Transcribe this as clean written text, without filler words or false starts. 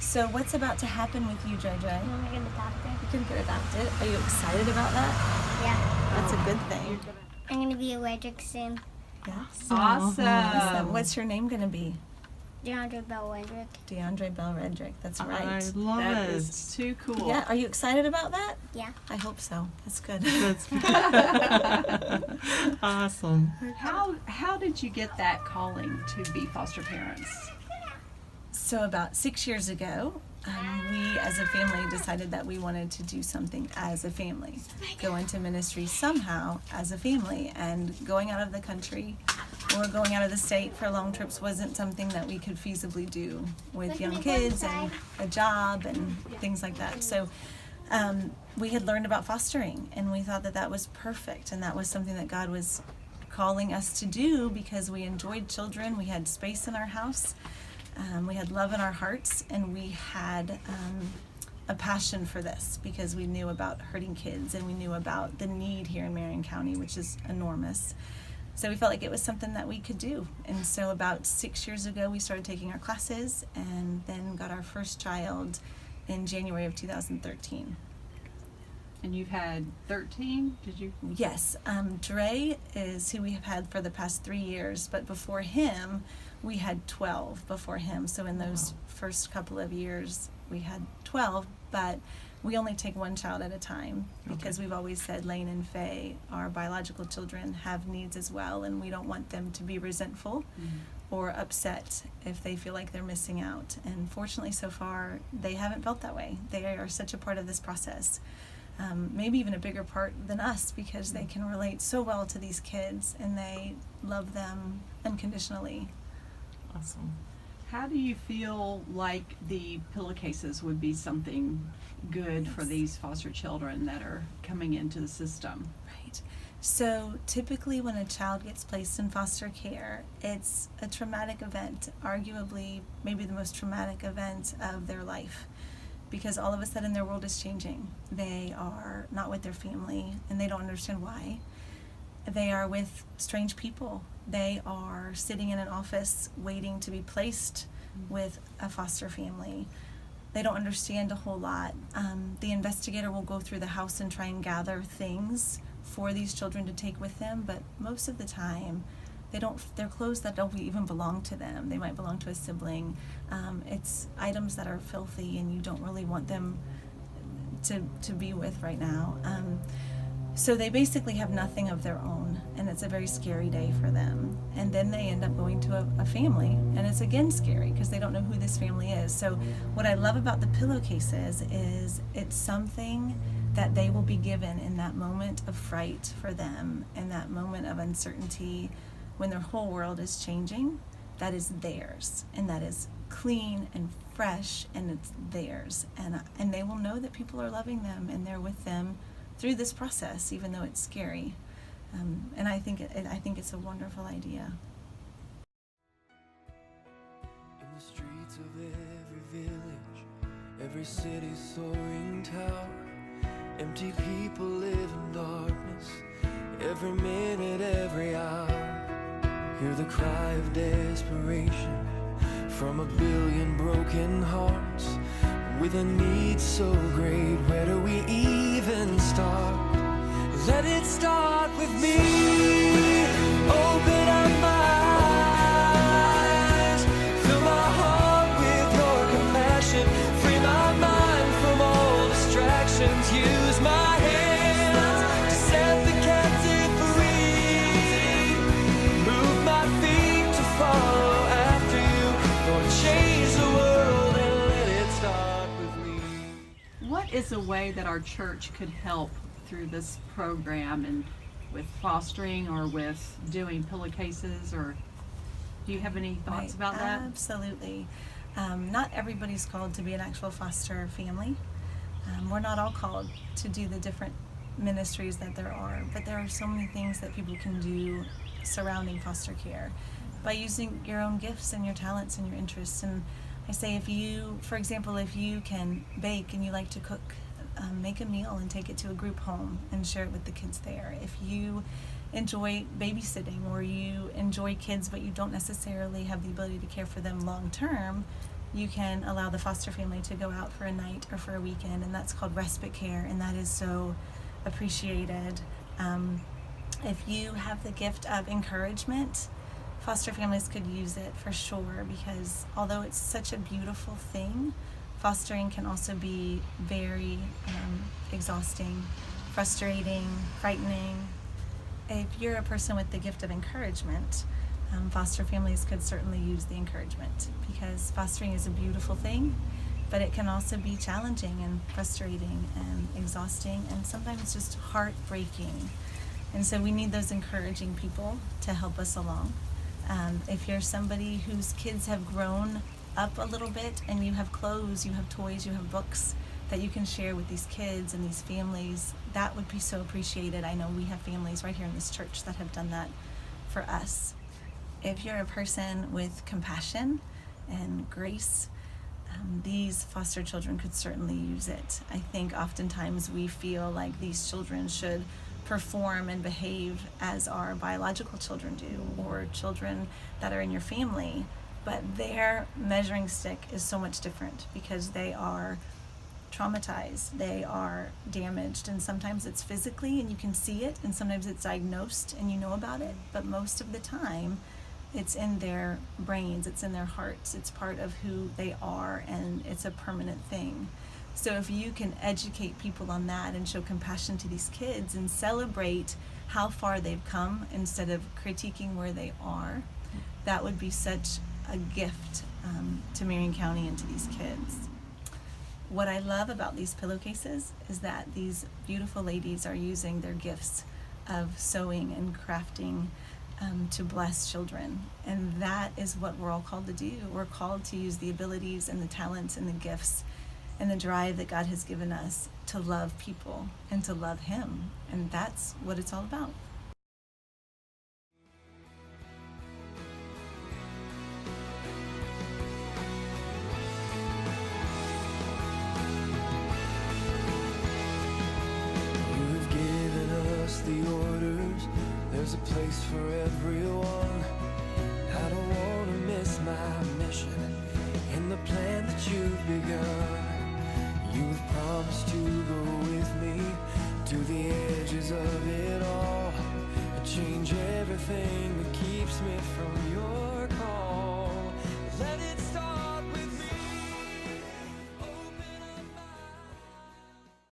So what's about to happen with you, JJ? I'm gonna get adopted. You're gonna get adopted. Are you excited about that? Yeah. That's a good thing. I'm gonna be allergic soon. Yes. Awesome. What's your name gonna be? DeAndre Bell Wendrick. DeAndre Bell Redrick. That's right. I love that is too cool. Yeah. Are you excited about that? Yeah. I hope so. That's good. That's awesome. How did you get that calling to be foster parents? So about 6 years ago, we as a family decided that we wanted to do something as a family, go into ministry somehow as a family, and going out of the country or going out of the state for long trips wasn't something that we could feasibly do with young kids and a job and things like that. So we had learned about fostering, and we thought that that was perfect, and that was something that God was calling us to do because we enjoyed children, we had space in our house. We had love in our hearts, and we had a passion for this because we knew about hurting kids and we knew about the need here in Marion County, which is enormous. So we felt like it was something that we could do. And so about 6 years ago, we started taking our classes and then got our first child in January of 2013. And you've had 13, did you? Yes, Dre is who we have had for the past 3 years, but before him, we had 12 before him. So in those first couple of years, we had 12, but we only take one child at a time because we've always said Lane and Faye, our biological children, have needs as well, and we don't want them to be resentful or upset if they feel like they're missing out. And fortunately, so far, they haven't felt that way. They are such a part of this process. Maybe even a bigger part than us because they can relate so well to these kids and they love them unconditionally. Awesome. How do you feel like the pillowcases would be something good for these foster children that are coming into the system? Right. So typically when a child gets placed in foster care, it's a traumatic event, arguably maybe the most traumatic event of their life. Because all of a sudden their world is changing. They are not with their family and they don't understand why. They are with strange people. They are sitting in an office waiting to be placed with a foster family. They don't understand a whole lot. The investigator will go through the house and try and gather things for these children to take with them, but most of the time they're clothes that don't even belong to them. They might belong to a sibling. It's items that are filthy and you don't really want them to be with right now. So they basically have nothing of their own, and it's a very scary day for them. And then they end up going to a family, and it's again scary because they don't know who this family is. So what I love about the pillowcases is it's something that they will be given in that moment of fright for them, in that moment of uncertainty, when their whole world is changing. That is theirs, and that is clean and fresh, and it's theirs. And they will know that people are loving them, and they're with them through this process, even though it's scary. And I think it's a wonderful idea. In the streets of every village, every city soaring tower, empty people live in darkness, every minute, every hour. Hear the cry of desperation from a billion broken hearts. With a need so great, where do we even start? Let it start with me. Open up my eyes, fill my heart with your compassion, free my mind from all distractions, use my hands to set the captive free, move my feet to follow after you, Lord, change the world and let it start with me. What is a way that our church could help through this program and with fostering or with doing pillowcases, or do you have any thoughts about that? Absolutely. Not everybody's called to be an actual foster family. We're not all called to do the different ministries that there are, but there are so many things that people can do surrounding foster care by using your own gifts and your talents and your interests. And I say if you, for example, if you can bake and you like to cook, make a meal and take it to a group home and share it with the kids there. If you enjoy babysitting or you enjoy kids but you don't necessarily have the ability to care for them long term, you can allow the foster family to go out for a night or for a weekend, and that's called respite care, and that is so appreciated. If you have the gift of encouragement, foster families could use it for sure, because although it's such a beautiful thing, fostering can also be very exhausting, frustrating, frightening. If you're a person with the gift of encouragement, foster families could certainly use the encouragement, because fostering is a beautiful thing, but it can also be challenging and frustrating and exhausting and sometimes just heartbreaking. And so we need those encouraging people to help us along. If you're somebody whose kids have grown up a little bit and you have clothes, you have toys, you have books that you can share with these kids and these families, that would be so appreciated. I know we have families right here in this church that have done that for us. If you're a person with compassion and grace, these foster children could certainly use it. I think oftentimes we feel like these children should perform and behave as our biological children do, or children that are in your family, but their measuring stick is so much different because they are traumatized, they are damaged, and sometimes it's physically and you can see it, and sometimes it's diagnosed and you know about it, but most of the time it's in their brains, it's in their hearts, it's part of who they are, and it's a permanent thing. So if you can educate people on that and show compassion to these kids and celebrate how far they've come instead of critiquing where they are, that would be such a gift to Marion County and to these kids. What I love about these pillowcases is that these beautiful ladies are using their gifts of sewing and crafting to bless children. And that is what we're all called to do. We're called to use the abilities and the talents and the gifts and the drive that God has given us to love people and to love Him. And that's what it's all about. You've given us the orders, there's a place for everyone. I don't want to miss my mission in the plan that you've begun. You've promised to go with me